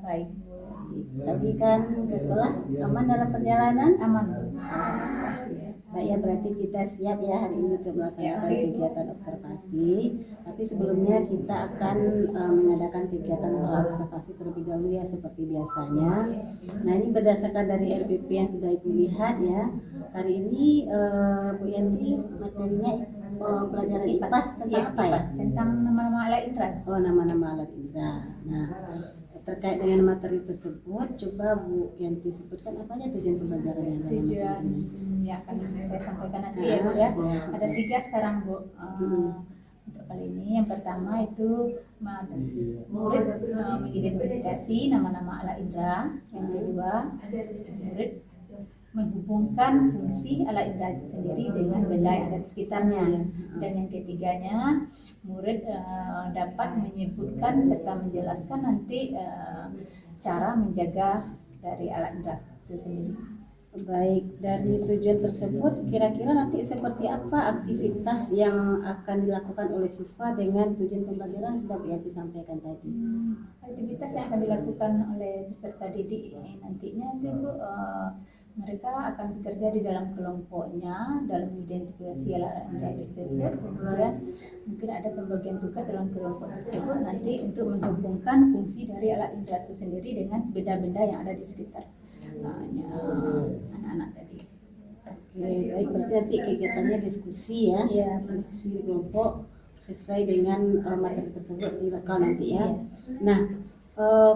baik. Tadi kan ke sekolah aman dalam perjalanan? Aman. Baik ya, berarti kita siap ya hari ini untuk melaksanakan kegiatan observasi. Tapi sebelumnya kita akan mengadakan kegiatan observasi terlebih dahulu ya seperti biasanya. Nah ini berdasarkan dari RPP yang sudah Ibu lihat ya. Hari ini Bu Yanti materinya pelajaran IPAS tentang apa ya? Tentang nama-nama alat indera. Oh, nama-nama alat indera. Nah, terkait dengan materi tersebut, coba Bu Yanti sebutkan apa aja tujuan pembelajarannya dalam materi ini. Yang akan saya sampaikan nanti ya Bu ya. Ada 3 sekarang Bu. Untuk kali ini yang pertama itu murid mengidentifikasi nama-nama alat indera. Yang kedua, murid menghubungkan fungsi alat indera itu sendiri dengan benda yang ada di sekitarnya. Dan yang ketiganya, murid dapat menyebutkan serta menjelaskan nanti cara menjaga dari alat indera itu sendiri. Baik, dari tujuan tersebut kira-kira nanti seperti apa aktivitas yang akan dilakukan oleh siswa dengan tujuan pembelajaran sudah Bu Yanti sampaikan tadi. Aktivitas yang akan dilakukan oleh peserta didik nantinya itu Bu, mereka akan bekerja di dalam kelompoknya dalam identifikasi alat indera tersebut. Kemudian mungkin ada pembagian tugas dalam kelompok tersebut nanti untuk menghubungkan fungsi dari alat indera itu sendiri dengan benda-benda yang ada di sekitar anak-anak tadi. Oke, baik, berarti nanti kegiatannya diskusi ya, diskusi di kelompok sesuai dengan materi tersebut di lokal nanti ya. Nah,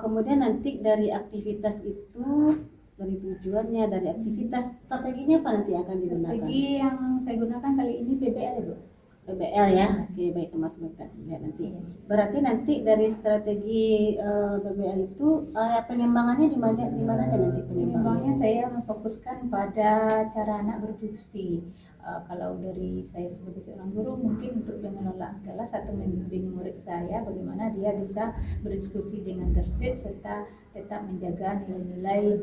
kemudian nanti dari aktivitas itu, dari tujuannya, dari aktivitas, strateginya apa nanti akan digunakan? Strategi yang saya gunakan kali ini PBL Bu. PBL ya, oke baik, sama-sama kita lihat nanti. Berarti nanti dari strategi PBL itu pengembangannya di mana aja nanti pengembangannya? Saya memfokuskan pada cara anak berdiskusi. Kalau dari saya sebagai seorang guru mungkin untuk pengelolaan kelas atau membimbing murid saya bagaimana dia bisa berdiskusi dengan tertib serta tetap menjaga nilai-nilai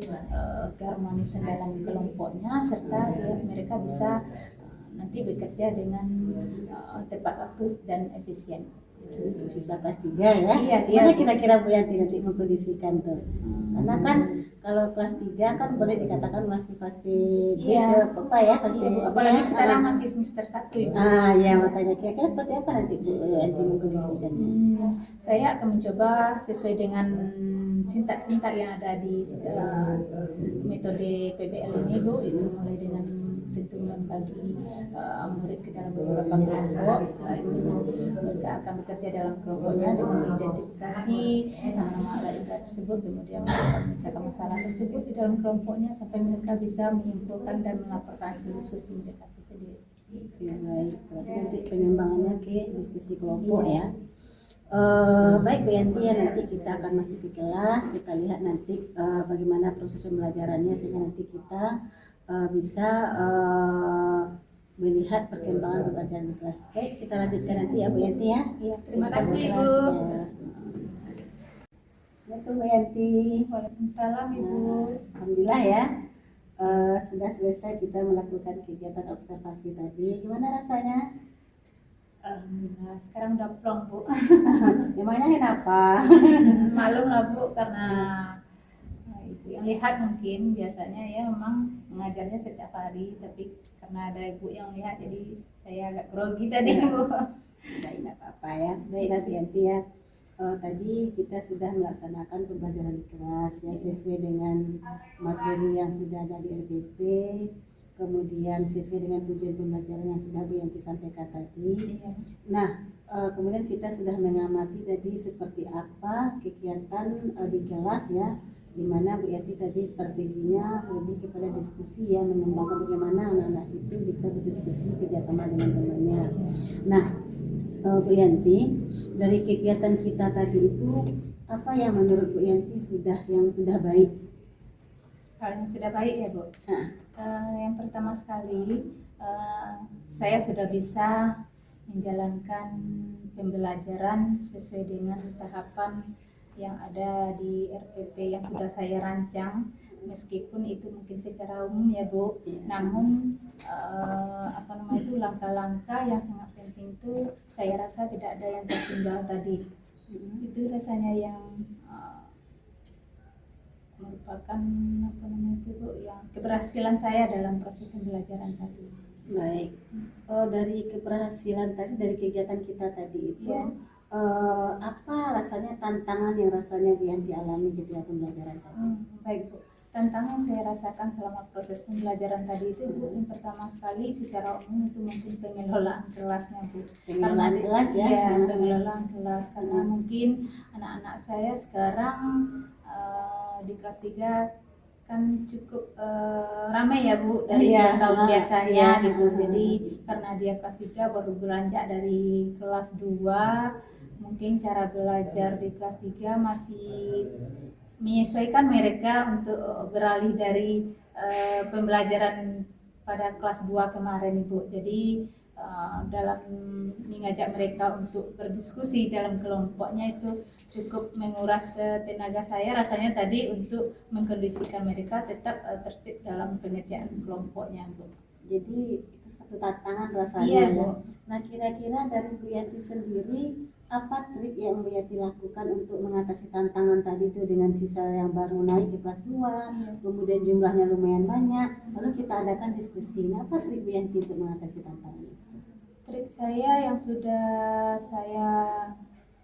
keharmonisan dalam kelompoknya serta mereka bisa nanti bekerja dengan tepat waktu dan efisien. Untuk siswa kelas 3 ya? Iya. Kira-kira Bu Yanti nanti mengkondisikan tuh? Karena kan kalau kelas 3 kan boleh dikatakan masih fase apa ya? Apalagi sekarang masih semester 1 itu. Ya makanya kira-kira seperti apa nanti Bu Yanti mengkondisikannya? Saya akan mencoba sesuai dengan sintak-sintak yang ada di metode PBL ini Bu, itu mulai dengan tentu membagi murid ke dalam beberapa kelompok. Setelah itu mereka akan bekerja dalam kelompoknya dengan mengidentifikasi nama-nama alat indera tersebut, kemudian mereka memecahkan masalah tersebut di dalam kelompoknya sampai mereka bisa menyimpulkan dan melaporkan hasil diskusi mereka itu sendiri. Oke, baik, berarti nanti pengembangannya ke diskusi kelompok ya. Baik Bu Yanti ya, nanti kita akan masuk ke kelas, kita lihat nanti bagaimana proses pembelajarannya sehingga nanti kita bisa melihat perkembangan pembelajaran di kelas. Baik, kita lanjutkan nanti ya Bu Yanti ya. Iya, terima kasih Bu. Assalamualaikum Bu Yanti. Waalaikumsalam Ibu. Alhamdulillah ya, sudah selesai kita melakukan kegiatan observasi tadi. Gimana rasanya? Alhamdulillah, sekarang udah plong Bu. Memangnya kenapa? Malu lah Bu, karena ibu yang lihat mungkin biasanya ya memang mengajarnya setiap hari, tapi karena ada ibu yang lihat jadi saya agak grogi tadi Bu. Baik, nggak apa-apa ya. Baik Bu Yanti ya, tadi kita sudah melaksanakan pembelajaran di kelas ya sesuai dengan materi yang sudah ada di RPP. Kemudian sesuai dengan tujuan pembelajaran yang sudah Bu Yanti sampaikan tadi. Nah, kemudian kita sudah mengamati tadi seperti apa kegiatan di kelas ya, di mana Bu Yanti tadi strateginya lebih kepada diskusi ya, mengembangkan bagaimana anak-anak itu bisa berdiskusi kerjasama dengan temannya. Nah, Bu Yanti, dari kegiatan kita tadi itu apa yang menurut Bu Yanti sudah baik? Hal yang sudah baik ya Bu. Yang pertama sekali saya sudah bisa menjalankan pembelajaran sesuai dengan tahapan yang ada di RPP yang sudah saya rancang, meskipun itu mungkin secara umum ya Bu. Namun langkah-langkah yang sangat penting itu saya rasa tidak ada yang tertinggal tadi. Itu rasanya yang merupakan apa namanya itu Bu, yang keberhasilan saya dalam proses pembelajaran tadi. Baik. Dari keberhasilan tadi, dari kegiatan kita tadi itu, Ya. apa rasanya tantangan yang rasanya Bianti alami ketika pembelajaran tadi? Baik Bu, tantangan yang saya rasakan selama proses pembelajaran tadi itu Bu, yang pertama sekali secara umum itu mungkin pengelolaan kelasnya Bu. Pengelolaan Karena kelas ya? Iya, pengelolaan kelas karena mungkin anak-anak saya sekarang di kelas 3 kan cukup ramai ya Bu dari Iya, tahun biasanya iya. gitu. Jadi karena dia kelas 3 baru beranjak dari kelas 2, mungkin cara belajar di kelas 3 masih menyesuaikan mereka untuk beralih dari pembelajaran pada kelas 2 kemarin Ibu. Jadi dalam mengajak mereka untuk berdiskusi dalam kelompoknya itu cukup menguras tenaga saya rasanya tadi untuk mengkondisikan mereka tetap tertib dalam pengerjaan kelompoknya Bu. Jadi itu satu tantangan rasanya Iya, ya. Bu. Nah, kira-kira dari Bu Yanti sendiri apa trik yang Bu Yanti lakukan untuk mengatasi tantangan tadi itu dengan siswa yang baru naik ke kelas 2, kemudian jumlahnya lumayan banyak, lalu kita adakan diskusi. Nah, apa trik Bu Yanti untuk mengatasi tantangan itu? Trik saya yang sudah saya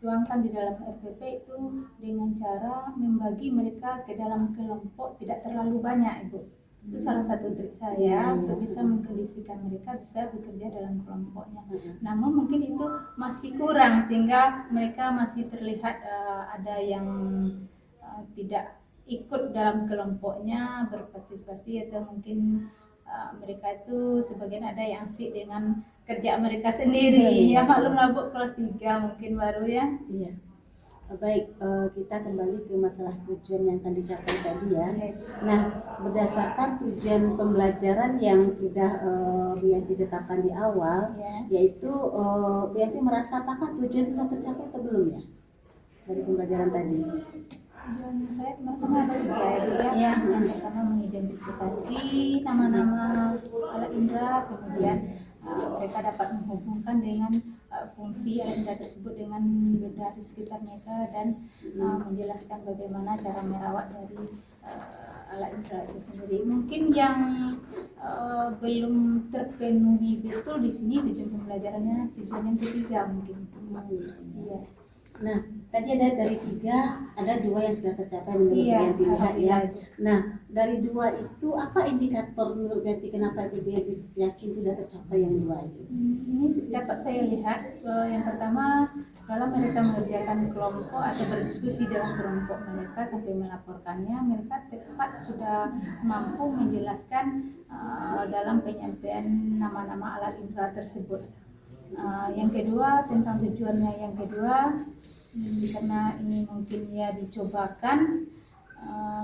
tuangkan di dalam RPP itu dengan cara membagi mereka ke dalam kelompok tidak terlalu banyak Ibu. Itu salah satu trik saya untuk bisa mengkondisikan mereka bisa bekerja dalam kelompoknya. Namun mungkin itu masih kurang sehingga mereka masih terlihat ada yang tidak ikut dalam kelompoknya berpartisipasi atau mungkin mereka itu sebagian ada yang asik dengan kerja mereka sendiri. Ya maklumlah Bu, kelas 3 mungkin baru ya. Iya. Baik, kita kembali ke masalah tujuan yang akan dicapai tadi ya. Nah, berdasarkan tujuan pembelajaran yang sudah Bu Yanti tetapkan di awal, yaitu Bu Yanti merasa apakah tujuan itu sudah tercapai atau belum ya dari pembelajaran tadi? Tujuan saya pertama ada 3 ya. Yang pertama mengidentifikasi nama-nama alat indera, kemudian mereka dapat menghubungkan dengan fungsi alat indera tersebut dengan benda di sekitar mereka dan menjelaskan bagaimana cara merawat dari alat indera itu sendiri. Mungkin yang belum terpenuhi betul di sini tujuan pembelajarannya, tujuan yang ketiga mungkin. Iya. Nah, tadi ada dari 3, ada 2 yang sudah tercapai menurut Yanti lihat ya. Nah, dari 2 itu apa indikator menurut Yanti kenapa itu Yanti yakin sudah tercapai yang 2 itu? Ini dapat saya lihat yang pertama dalam mereka mengerjakan kelompok atau berdiskusi dalam kelompok mereka sampai melaporkannya, mereka tepat sudah mampu menjelaskan dalam penyampaian nama-nama alat indera tersebut. Yang kedua tentang tujuannya yang kedua, karena ini mungkin ya dicobakan,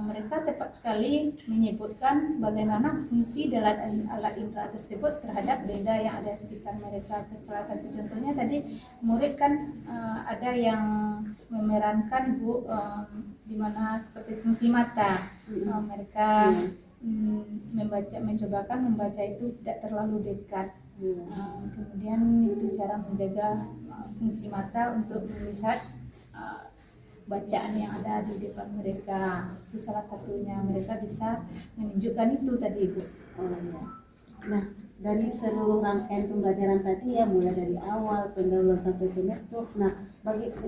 mereka tepat sekali menyebutkan bagaimana fungsi dari alat indera tersebut terhadap benda yang ada sekitar mereka. Salah satu contohnya tadi murid kan ada yang memerankan Bu di mana seperti fungsi mata, mereka mencobakan membaca itu tidak terlalu dekat. Kemudian itu cara menjaga fungsi mata untuk melihat bacaan yang ada di depan mereka. Itu salah satunya, mereka bisa menunjukkan itu tadi Bu. Nah, dari seluruh rangkaian pembelajaran tadi ya, mulai dari awal pendahuluan sampai penutup. Nah,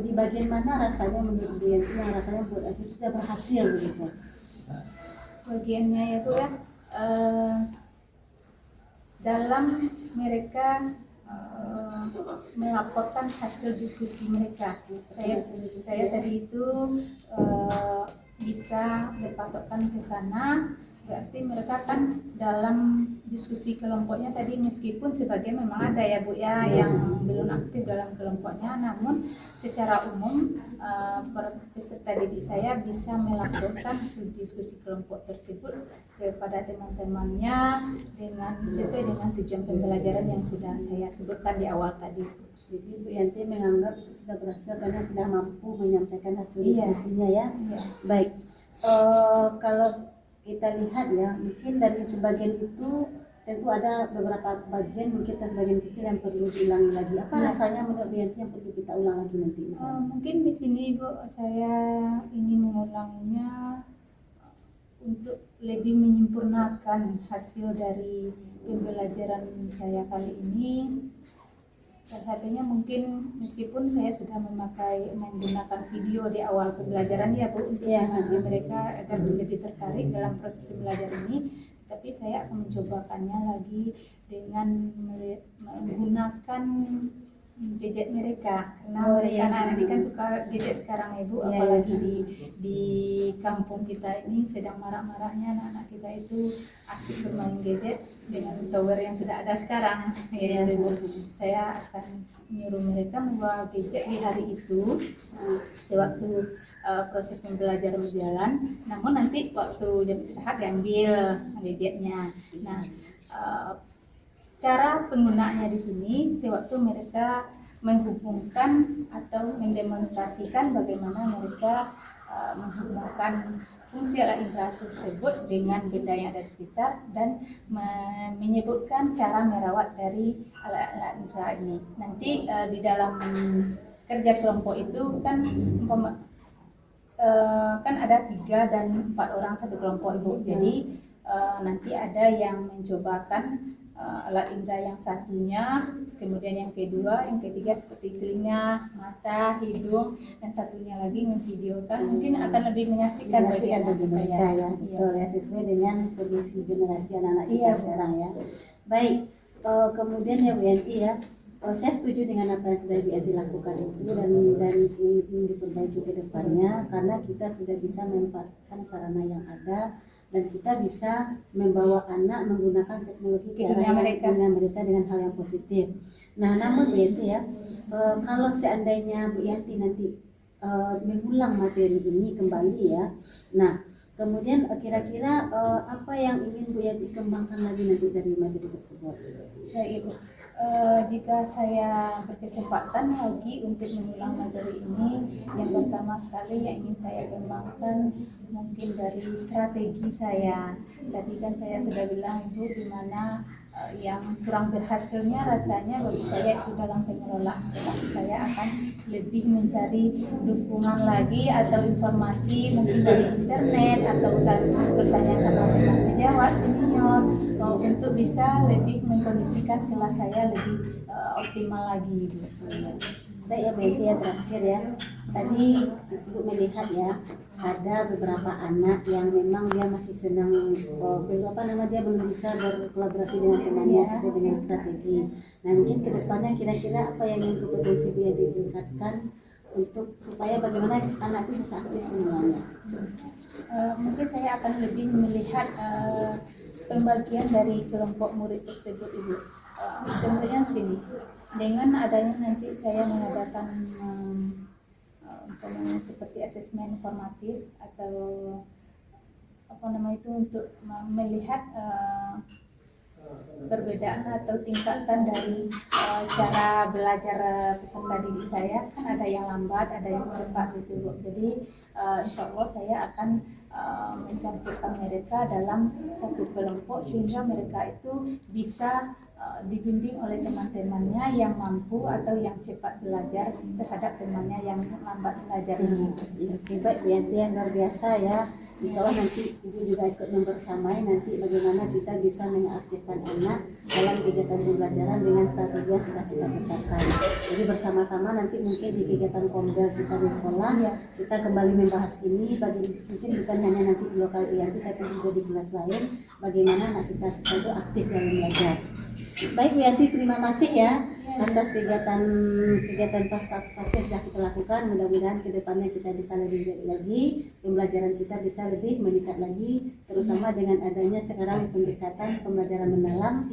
di bagian mana rasanya menurut Bu Yanti yang rasanya buat Asyik sudah berhasil begitu? Bagiannya ya Bu ya, dalam mereka melaporkan hasil diskusi mereka. Saya tadi itu bisa berpatokkan ke sana, berarti mereka kan dalam diskusi kelompoknya tadi meskipun sebagian memang ada ya Bu ya yang belum aktif dalam kelompoknya, namun secara umum peserta didik saya bisa melaporkan diskusi kelompok tersebut kepada teman-temannya dengan sesuai dengan tujuan pembelajaran yang sudah saya sebutkan di awal tadi. Jadi Bu Yanti menganggap itu sudah berhasil karena sudah mampu menyampaikan hasil diskusinya ya. Baik, kalau kita lihat ya, mungkin dari sebagian itu tentu ada beberapa bagian mungkin sebagian kecil yang perlu diulangi lagi. Apa rasanya menurut Bu Yanti yang perlu kita ulang lagi nanti misalnya? Mungkin di sini Bu saya ingin mengulanginya lebih menyempurnakan hasil dari pembelajaran saya kali ini. Salah satunya mungkin meskipun saya sudah menggunakan video di awal pembelajaran ya Bu, untuk mengaji mereka agar lebih tertarik dalam proses pembelajaran ini, tapi saya akan mencobakannya lagi dengan menggunakan gadget mereka, karena mereka anak-anak ini kan suka gadget sekarang ya Bu, apalagi di kampung kita ini sedang marak-maraknya anak-anak kita itu asik bermain gadget dengan tower yang sudah ada sekarang ya Bu. Saya akan menyuruh mereka membawa gadget di hari itu sewaktu proses pembelajaran berjalan, namun nanti waktu jam istirahat diambil gadgetnya. Nah, cara penggunaannya di sini sewaktu mereka menghubungkan atau mendemonstrasikan bagaimana mereka menggunakan fungsi alat indera tersebut dengan benda yang ada di sekitar, dan menyebutkan cara merawat dari alat-alat indera ini. Nanti di dalam kerja kelompok itu kan kan ada 3 dan 4 orang satu kelompok Ibu. Jadi nanti ada yang mencobakan alat indera yang satunya, kemudian yang kedua, yang ketiga seperti telinga, mata, hidung, dan satunya lagi memvideokan. Mungkin akan lebih menyaksikan bagi mereka ya. Betul ya, sesuai dengan kondisi generasi anak-anak kita sekarang ya. Baik, kemudian ya Bu Yanti ya, saya setuju dengan apa yang sudah Bu Yanti lakukan itu, dan ingin diperbaiki ke depannya, karena kita sudah bisa memanfaatkan sarana yang ada dan kita bisa membawa anak menggunakan teknologi ke arah mereka dengan hal yang positif. Nah, namun Bu Yanti ya, kalau seandainya Bu Yanti nanti mengulang materi ini kembali ya, nah kemudian kira-kira apa yang ingin Bu Yanti kembangkan lagi nanti dari materi tersebut? Ya Ibu, jika saya berkesempatan lagi untuk mengulang materi ini, yang pertama sekali yang ingin saya kembangkan mungkin dari strategi saya. Tadi kan saya sudah bilang Ibu, di mana yang kurang berhasilnya rasanya bagi saya itu dalam pengelolaan. Saya akan lebih mencari dukungan lagi atau informasi mungkin dari internet atau bertanya sama teman sejawat senior untuk bisa lebih mengkondisikan kelas saya lebih optimal lagi. Baik ya Bu Yanti ya, terakhir ya, tadi Ibu melihat ya ada beberapa anak yang memang dia masih senang dia belum bisa berkolaborasi dengan temannya sesuai dengan strategi. Nah, mungkin kedepannya kira-kira apa yang ingin kompetensi Bu Yanti tingkatkan untuk supaya bagaimana anak itu bisa aktif semuanya? Mungkin saya akan lebih melihat pembagian dari kelompok murid tersebut Ibu. Contohnya sini, dengan adanya nanti saya mengadakan seperti asesmen formatif atau untuk melihat perbedaan atau tingkatan dari cara belajar peserta didik saya, kan ada yang lambat, ada yang cepat gitu Bu. Jadi insya Allah saya akan mencampurkan mereka dalam satu kelompok sehingga mereka itu bisa dibimbing oleh teman-temannya yang mampu atau yang cepat belajar terhadap temannya yang lambat belajar ini. Oke, baik Bu Yanti yang luar biasa ya. Insya Allah nanti Ibu juga ikut membersamai nanti bagaimana kita bisa mengaktifkan anak dalam kegiatan pembelajaran dengan strategi yang sudah kita tetapkan. Jadi bersama-sama nanti mungkin di kegiatan komdel kita di sekolah kita kembali membahas ini, mungkin bukan hanya nanti di lokal Bu Yanti tapi juga di kelas lain, bagaimana anak kita itu aktif dalam belajar. Baik Bu Yanti, terima kasih ya atas kegiatan pasca yang sudah kita lakukan. Mudah-mudahan kedepannya kita bisa lebih baik lagi, pembelajaran kita bisa lebih meningkat lagi, terutama dengan adanya sekarang pendekatan pembelajaran mendalam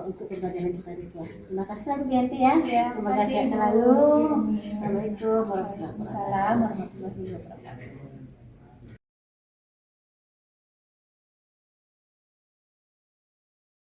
untuk pembelajaran kita di sekolah. Terima kasih selalu Bu Yanti ya. Terima kasih selalu. Assalamualaikum warahmatullahi wabarakatuh.